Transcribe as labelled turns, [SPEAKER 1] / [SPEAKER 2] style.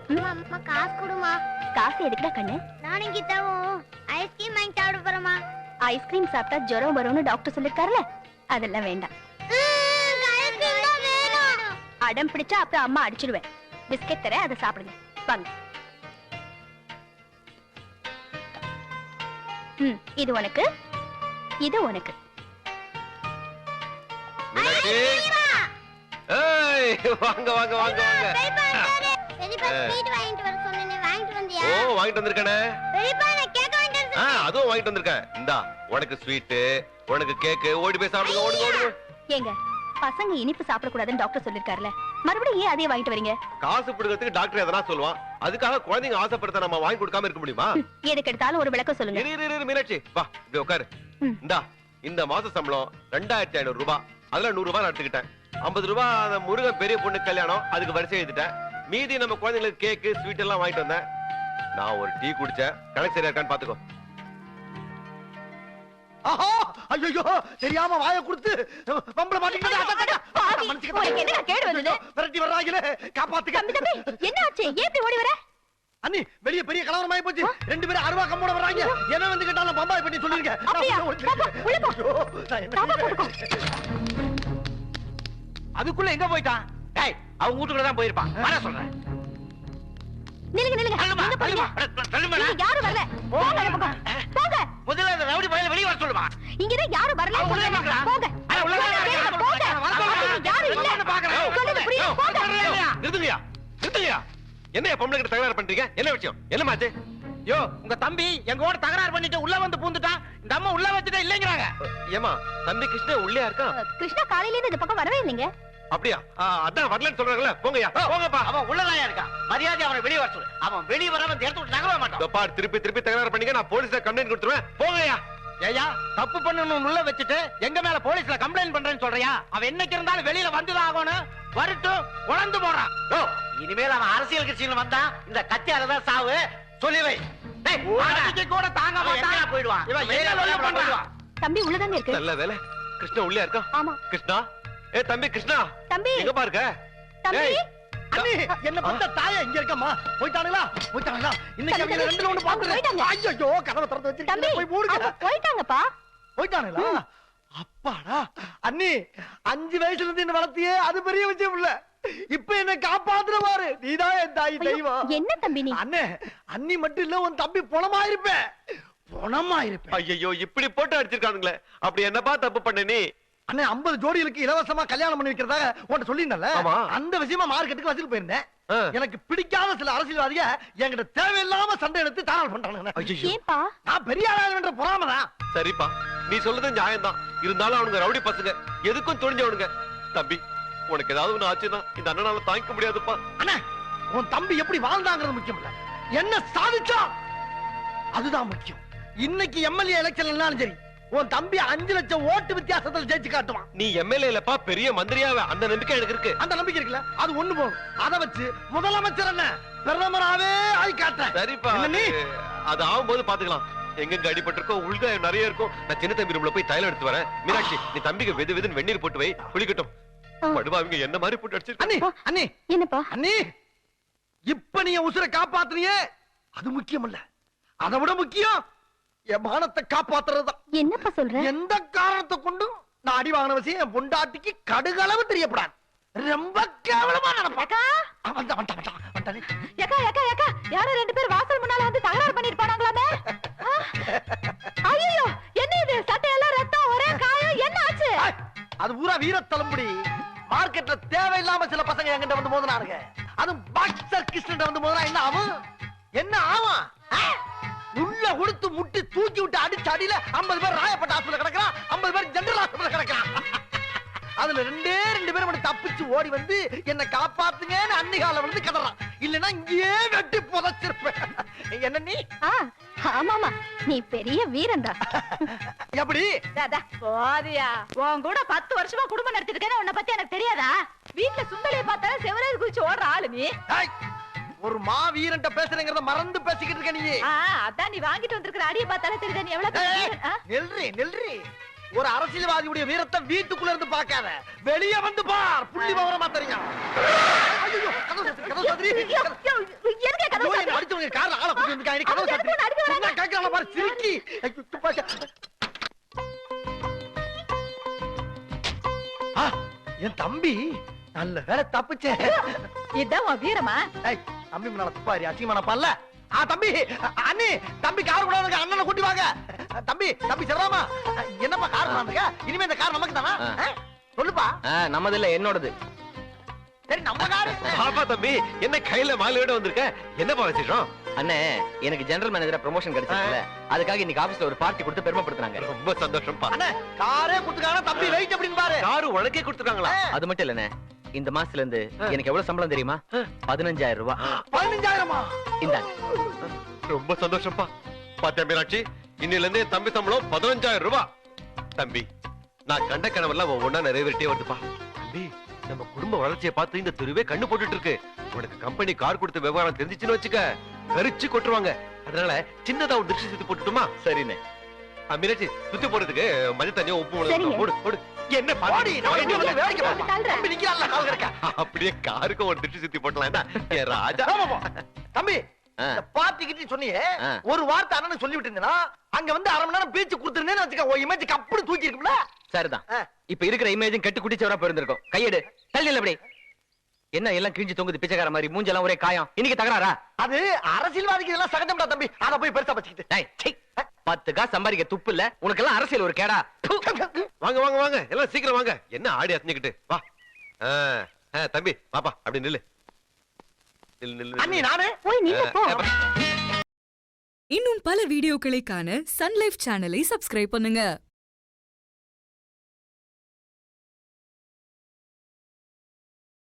[SPEAKER 1] அம்மா காசு கொடுமா.
[SPEAKER 2] காசு எதுக்குடா கண்ணு?
[SPEAKER 1] நானும் கீதாவும் ஐஸ்கிரீம் வாங்கி சாப்பிட போறோமா.
[SPEAKER 2] ஐஸ்கிரீம் சாப்பிட்டா ஜுரம் வரும்னு டாக்டர் சொல்லிருக்காருல, அதெல்லாம் வேண்டாம். அடம் பிடிச்சா அப்புறம் அம்மா அடிச்சிடுவேன். பிஸ்கெட் தரேன், அதை சாப்பிடுங்க. வாங்க. இது உனக்கு, இது உனக்கு.
[SPEAKER 3] வாங்க வாங்க வாங்க வாங்க.
[SPEAKER 1] பெரியப்பா ஸ்வீட் வாங்கிட்டு வர சொன்னேனே, வாங்கிட்டு வந்தியா?
[SPEAKER 3] ஓ வாங்கிட்டு வந்திருக்கனே.
[SPEAKER 1] பெரியப்பா நான் கேக் வாங்கிட்டு வந்தேன்.
[SPEAKER 3] அதுவும் வாங்கிட்டு வந்திருக்கேன். இந்தா உனக்கு ஸ்வீட், உனக்கு கேக். ஓடி போய் சாப்பிடுங்க, ஓடுங்க ஓடுங்க.
[SPEAKER 2] ஏங்க பசங்க இனிப்பு சாப்பிட கூடாதுன்னு டாக்டர் சொல்லிருக்காருல, மறுபடியும் ஏன் அதே வாங்கிட்டு வரீங்க?
[SPEAKER 3] காசு புடுங்கிறதுக்கு டாக்டர் எதனா சொல்லுவான், அதுக்காக குழந்தைங்க ஆசைப்படுத்த நம்ம வாங்கி கொடுக்காம இருக்க முடியுமா?
[SPEAKER 2] எதுக்கு எடுத்தாலும் ஒரு விளக்கம் சொல்லுங்க.
[SPEAKER 3] இரு மீனாட்சி, வா இங்க உட்காரு. இந்தா இந்த மாச சம்பளம் 2500 ரூபாய். அதுல 100 ரூபாய் எடுத்துக்கிட்டேன். 50 ரூபாய் அந்த முருகன் பெரிய பொண்ணு கல்யாணம், அதுக்கு வரிசை எழுதிட்டேன். மீதி நம்ம குழந்தைங்களுக்கு கேக்கு ஸ்வீட் எல்லாம் வாங்கிட்டு வந்தேன். நான் ஒரு டீ குடிச்சேன். கணக்கு சரியா இருக்கான்னு பாத்துக்கோ.
[SPEAKER 4] ஐயோ தெரியாம வாயை கொடுத்து பம்பள மாட்டிக்கிட்டு விரட்டி வர்றாங்களே, காப்பாத்துக்க.
[SPEAKER 2] என்ன ஆச்சு? ஏன் இப்படி ஓடி வர?
[SPEAKER 4] அண்ணி வெளிய பெரிய கலவரமாயி போச்சு. ரெண்டு பேரும் அருவா கம்போட வர்றாங்க. என்ன வந்து கேட்டாலும் பம்பாய் பண்ணி சொல்லிருங்க.
[SPEAKER 5] அதுக்குள்ள எங்க போயிட்டான்? டேய் அவங்க வீட்டுக்குள்ள தான் போயிருப்பான். வர சொல்றேன்.
[SPEAKER 2] நில்லுங்க நில்லுங்க. எங்க போறீங்க? யாரும் வரல. போங்க போங்க.
[SPEAKER 5] முதல்ல அந்த ரவுடி பையல வெளிய வர சொல்லுமா.
[SPEAKER 2] இங்க தான் யாரும் வரல. போங்க. போங்க. யாரும் இல்ல பாக்குறேன். சொல்லுங்க புரியுது. போங்க.
[SPEAKER 3] நிறுத்துங்கயா நிறுத்துங்கயா. என்ன பொம்பளை கிட்ட தகராறு பண்றீங்க? என்ன விஷயம்? என்ன மாச்சு?
[SPEAKER 5] யோ உங்க தம்பி எங்கோட தகராறு பண்ணிட்டு உள்ள வந்து பூந்துட்டான். இந்த அம்மா உள்ள வச்சிட்டே இல்லங்கறாங்க.
[SPEAKER 3] ஏமா தம்பி கிருஷ்ணா உள்ளே இருக்கா?
[SPEAKER 2] கிருஷ்ணா காலையில இருந்து இந்த பக்கம் வரவே இல்லைங்க.
[SPEAKER 3] அப்படியா? அதான் வரலன்னு சொல்றாங்கல. போங்கயா போங்கப்பா.
[SPEAKER 5] அவன் உள்ளதாயா இருக்கான். மரியாதை அவனை வெளிய வர சொல்லு. அவன் வெளிய வராம இந்த இடத்துல நகரவே மாட்டான்.
[SPEAKER 3] தப்பா திருப்பி திருப்பி தகராறு பண்ணீங்க, நான் போலீஸ்ல கம்ப்ளைன்ட் கொடுத்துருவேன். போங்கயா.
[SPEAKER 5] ஏயா தப்பு பண்ணனும் உள்ள வச்சிட்டு எங்க மேல போலீஸ்ல கம்ப்ளைன்ட் பண்றேன்னு சொல்றியா? அவன் என்னைக்கு இருந்தாலும் வெளியில வந்துதான் ஆகணும். வரட்டும் உழந்து போறான். இனிமேல் அவன் அரசியல் கட்சியில வந்தா இந்த கத்தியால தான் சாவு. சொல்லி வை. டேய் கூட தாங்க மாட்டான். போய்டுவான். இவன் ஏரியால போய்டுவான்.
[SPEAKER 2] தம்பி உள்ளதாங்க இருக்கு.
[SPEAKER 3] நல்ல வேளை கிருஷ்ணா உள்ளே இருக்கா.
[SPEAKER 2] ஆமா
[SPEAKER 3] கிருஷ்ணா. தம்பி கிருஷ்ணா.
[SPEAKER 2] தம்பி
[SPEAKER 3] எங்க பாருங்க.
[SPEAKER 2] தம்பி
[SPEAKER 4] அண்ணி என்ன பண்ற தாயா இங்க இருக்கமா? போய்ட்டாங்களா? போய்ட்டாங்களா? இன்னைக்கு அவங்க ரெண்டுல ஒண்ணு பாத்துறேன். ஐயோ கதவை திறந்து வச்சிருக்கீங்க. போய் மூடுங்க.
[SPEAKER 2] போய்ட்டாங்கப்பா.
[SPEAKER 4] போய்ட்டாங்களா? அப்பாடா. அண்ணி 5 வயசுல இருந்து என்ன வளர்த்தியே, அது பெரிய விஷயம் இல்ல. இப்ப என்ன காப்பாத்துற பாரு. நீதான் என் தாய் தெய்வம்.
[SPEAKER 2] என்ன தம்பி நீ?
[SPEAKER 4] அண்ணே அண்ணி மட்டும் இல்ல, உன் தம்பி பொணமா இருப்பேன். பொணமா இருப்பேன்.
[SPEAKER 3] ஐயோ இப்படி போட்டு அடிச்சிருக்கானுங்களே. அப்படி என்னப்பா தப்பு பண்ண நீ?
[SPEAKER 4] அண்ணே 50 ஜோடிகளுக்கு இலவசமா கல்யாணம் பண்ணி வைக்கிறதாக உன்கிட்ட சொல்லியிருந்தல. அந்த விஷயமா மார்க்கெட்டுக்கு வசூல் போயிருந்தேன். எனக்கு பிடிக்காத சில அரசியல்வாதிக என்கிட்ட தேவையில்லாம சண்டை எடுத்து தாராள் பண்றானுங்க.
[SPEAKER 2] ஏன்பா?
[SPEAKER 4] நான் பெரிய ஆளாக பொறாமதான்.
[SPEAKER 3] சரிப்பா நீ சொல்றது நியாயம்தான். இருந்தாலும் அவனுங்க ரவுடி பசங்க, எதுக்கும் துணிஞ்சவனுங்க. தம்பி உனக்கு ஏதாவது ஒண்ணு ஆச்சுன்னா இந்த அண்ணனால தாங்கிக்க முடியாதுப்பா.
[SPEAKER 4] அண்ணா உன் தம்பி எப்படி வாழ்ந்தாங்கிறது முக்கியம் இல்ல, என்ன சாதிச்சா அதுதான் முக்கியம். இன்னைக்கு எம்எல்ஏ எலெக்ஷன் எல்லாம் சரி, உன் தம்பி 5 லட்சம் ஓட்டு வித்தியாசத்தில் ஜெயிச்சு காட்டுவான்.
[SPEAKER 3] நீ எம்எல்ஏ இல்லப்பா, பெரிய மந்திரியாவே. அந்த நம்பிக்கை எனக்கு இருக்கு.
[SPEAKER 4] அந்த நம்பிக்கை இருக்குல்ல, அது ஒண்ணு போதும். அத வச்சு முதலமைச்சர் என்ன பிரதமராவே ஆகி காட்டுறேன்.
[SPEAKER 3] சரிப்பா அது ஆகும்போது பாத்துக்கலாம். எங்க அடிபட்டிருக்கோம், உள்காயம் நிறைய இருக்கும். நான் சின்ன தம்பி ரூம்ல போய் தைலம் எடுத்து வரேன். மீனாட்சி நீ தம்பிக்கு வெது வெதுன்னு வெந்நீர் போட்டு வை, குளிக்கட்டும். படுவாங்க என்ன மாதிரி போட்டு அடிச்சிருக்க.
[SPEAKER 4] அண்ணி
[SPEAKER 2] என்னப்பா?
[SPEAKER 4] அண்ணி இப்ப நீ உசுரை காப்பாத்துறியே, அது முக்கியம் இல்ல. அதை விட முக்கியம் என் மானத்தை காப்பாத்துறதுதான்.
[SPEAKER 2] என்னப்பா சொல்ற?
[SPEAKER 4] எந்த காரணத்தை கொண்டும் நான் அடி வாங்கின விஷயம் என் பொண்டாட்டிக்கு கடுகளவு தெரியப்படாது. ரொம்ப கேவலமா நடப்பாக்கா.
[SPEAKER 2] யாரோ 2 பேர் வாசல் முன்னால வந்து தகராறு பண்ணிட்டு போனாங்களாமே. ஐயோ என்ன இது? சட்டையெல்லாம் ரத்தம், ஒரே காயம். என்ன ஆச்சு?
[SPEAKER 4] அது பூரா வீரத்தலம்புடி. மார்க்கெட்ல தேவையில்லாம சில பசங்க என்கிட்ட வந்து மோதினானுங்க. அது பாக்ஸர் கிருஷ்ணன் வந்து மோதினா என்ன ஆகும்? என்ன ஆகும்? உள்ள உடுத்து முட்டி தூக்கி விட்டு அடிச்சு அடியில 50 பேர் ராயப்பட்ட ஆஸ்பத்திரியில கிடக்குறான், 50 பேர் ஜெனரல் ஆஸ்பத்திரியில கிடக்குறான். அதுல 2 பேர் மட்டும் தப்பிச்சு ஓடி வந்து என்ன காப்பாத்துங்கன்னு அன்னிகால வந்து கதறான். இல்லன்னா இங்கேயே வெட்டி புதைச்சிருப்பேன். என்ன நீ?
[SPEAKER 2] ஆமாமா நீ பெரிய வீரன்டா.
[SPEAKER 4] எப்படி?
[SPEAKER 2] போதியா உன் கூட 10 வருஷமா குடும்பம் நடத்திருக்கேன்னு உன்னை பத்தி எனக்கு தெரியாதா? வீட்டுல சுந்தலியை பார்த்தாலும் செவரேறு குதிச்சு ஓடுற ஆளு நீ.
[SPEAKER 4] ஒரு மாவீரன்ட்ட பேசுறேங்கறத மறந்து பேசிக்கிட்டு இருக்க நீ.
[SPEAKER 2] அதான் நீ வாங்கிட்டு வந்திருக்கிற அடியை பார்த்தாலே தெரியுதா நீ எவ்வளவு.
[SPEAKER 4] நெல்றி ஒரு அரசியல்வாதியுடைய வீரத்தை வீட்டுக்குள்ள இருந்து பார்க்காத, வெளியே வந்து பார். புள்ளி விவரமா தெரியும். கதவு சாத்திரி.
[SPEAKER 2] எதுக்கு கதவு
[SPEAKER 4] ஐயோ,
[SPEAKER 2] சாத்துற?
[SPEAKER 4] என்னை அடிச்சவங்க கார்ல ஆளை கூட்டி வந்திருக்காங்க. நீ கதவு
[SPEAKER 2] அவங்க
[SPEAKER 4] சாத்திரி.
[SPEAKER 2] எனக்கு ஒண்ணு அடிக்க
[SPEAKER 4] சொன்னா கேட்கறாங்களா பாரு, சிரிக்கி. ஐயோ, துப்பாக்கி. ஆ, என் தம்பி நல்ல வேலை தப்பிச்சேன்.
[SPEAKER 2] இதான் உன் வீரமா?
[SPEAKER 4] ஏய், தம்பி முன்னால துப்பாரி அசிங்கமான பல்ல. தம்பி, அண்ணி, தம்பி கார் கூட வந்து அண்ணனை கூட்டி வாங்க. தம்பி, தம்பி சிறராமா, என்னப்பா கார் கொண்டாந்துருக்க? இனிமே இந்த கார் நமக்கு தானா? சொல்லுப்பா.
[SPEAKER 5] நம்மது இல்ல, என்னோடது.
[SPEAKER 4] சரி, நம்ம காரு.
[SPEAKER 3] பாப்பா தம்பி, என்ன கையில மாலையோட வந்திருக்க? என்னப்பா வச்சிட்டோம்?
[SPEAKER 5] அண்ணே, எனக்கு ஜெனரல் மேனேஜரா ப்ரமோஷன் கிடைச்சதுல அதுக்காக இன்னைக்கு ஆபீஸ்ல ஒரு பார்ட்டி கொடுத்து பெருமைப்படுத்துறாங்க.
[SPEAKER 3] ரொம்ப சந்தோஷம்ப்பா.
[SPEAKER 4] அண்ணே, காரே குடுத்துக்கான தம்பி வெயிட் அப்படின்னு பாரு.
[SPEAKER 3] காரு உனக்கே கொடுத்துருக்காங்களா?
[SPEAKER 5] அது மட்டும் இல்லண்ணே, இந்த மாசத்துல இருந்து எனக்கு எவ்வளவு சம்பளம் தெரியுமா? 15,000 ரூபாய்.
[SPEAKER 4] 15,000மா?
[SPEAKER 5] இந்தாங்க.
[SPEAKER 3] ரொம்ப சந்தோஷம்ப்பா. பாத்தியா மீனாட்சி, இன்னில இருந்து என் தம்பி சம்பளம் 15,000 ரூபாய். தம்பி, நான் கண்ட கனவெல்லாம் ஒவ்வொன்னா நிறைவேறிட்டே வருதுப்பா. தம்பி, நம்ம குடும்ப வளர்ச்சியை பார்த்து இந்த தெருவே கண்ணு போட்டுட்டு இருக்கு. உனக்கு கம்பெனி கார் கொடுத்த விவகாரம் தெரிஞ்சிச்சுன்னு வச்சுக்க, கரிச்சு கொட்டுருவாங்க. அதனால சின்னதா ஒரு திருஷ்டி சுத்தி போட்டுட்டுமா?
[SPEAKER 5] சரிண்ணே.
[SPEAKER 3] மீனாட்சி, சுத்தி போடுறதுக்கு மஞ்சள் தண்ணியும் உப்பு
[SPEAKER 2] சரிங்க.
[SPEAKER 3] மிளகாய் போடு போடு. என்ன
[SPEAKER 4] ஓடி,
[SPEAKER 3] பாடி
[SPEAKER 4] நம்ம இங்க வந்து வேடிக்கை பார்ப்போம்.
[SPEAKER 2] தள்ளுறேன்.
[SPEAKER 4] தம்பி நிக்கிறான்ல, கால் கிடக்க.
[SPEAKER 3] அப்படியே காருக்கு ஒரு திருஷ்டி சுத்தி போட்டலாம். என்ன என் ராஜா.
[SPEAKER 4] ஆமாப்பா. தம்பி,
[SPEAKER 5] ஆ.
[SPEAKER 4] இந்த பார்ட்டி கிட்ட சொன்னியே,
[SPEAKER 5] ஆ.
[SPEAKER 4] ஒரு வார்த்தை அண்ணனுக்கு சொல்லி விட்டுருந்தேன்னா, அங்க வந்து 1/2 மணி நேரம் பேச்சு கொடுத்துருந்தேன்னு வச்சுக்க, உன் இமேஜ் கப்புனு தூக்கி இருக்கும்ல.
[SPEAKER 5] சரிதான்.
[SPEAKER 4] ஆ.
[SPEAKER 5] இப்ப இருக்கிற இமேஜும் கெட்டு குடிச்சவரா போயிருந்திருக்கும். கையெடு, தள்ளி அப்படி. என்ன எல்லாம் கிழிஞ்சு தொங்குது பிச்சைக்கார மாதிரி, மூஞ்செல்லாம் ஒரே காயம். இன்னைக்கு தகராறா?
[SPEAKER 4] அது அரசியல்வாதிக்கு இதெல்லாம் சகஜம்டா தம்பி. அத போய் பெருசா வச்சுக்கிட்டு.
[SPEAKER 5] டேய், சீ. 10 காசு சம்பாதிக்க துப்பு இல்ல உனக்கு எல்லாம் அரசியல் ஒரு கேடா. ப்பு.
[SPEAKER 3] வாங்க வாங்க வாங்க, எல்லாம் சீக்கிரம் வாங்க. என்ன ஆடி அசைஞ்சுக்கிட்டு வா. தம்பி பாப்பா, அப்படி நில்லு. நில்லு, நில்லு,
[SPEAKER 4] அண்ணி,
[SPEAKER 3] நில்லு.
[SPEAKER 4] நானு
[SPEAKER 2] போய் நின்னு போ.
[SPEAKER 6] இன்னும் பல வீடியோக்களை காண சன் லைஃப் சேனலை சப்ஸ்கிரைப் பண்ணுங்க.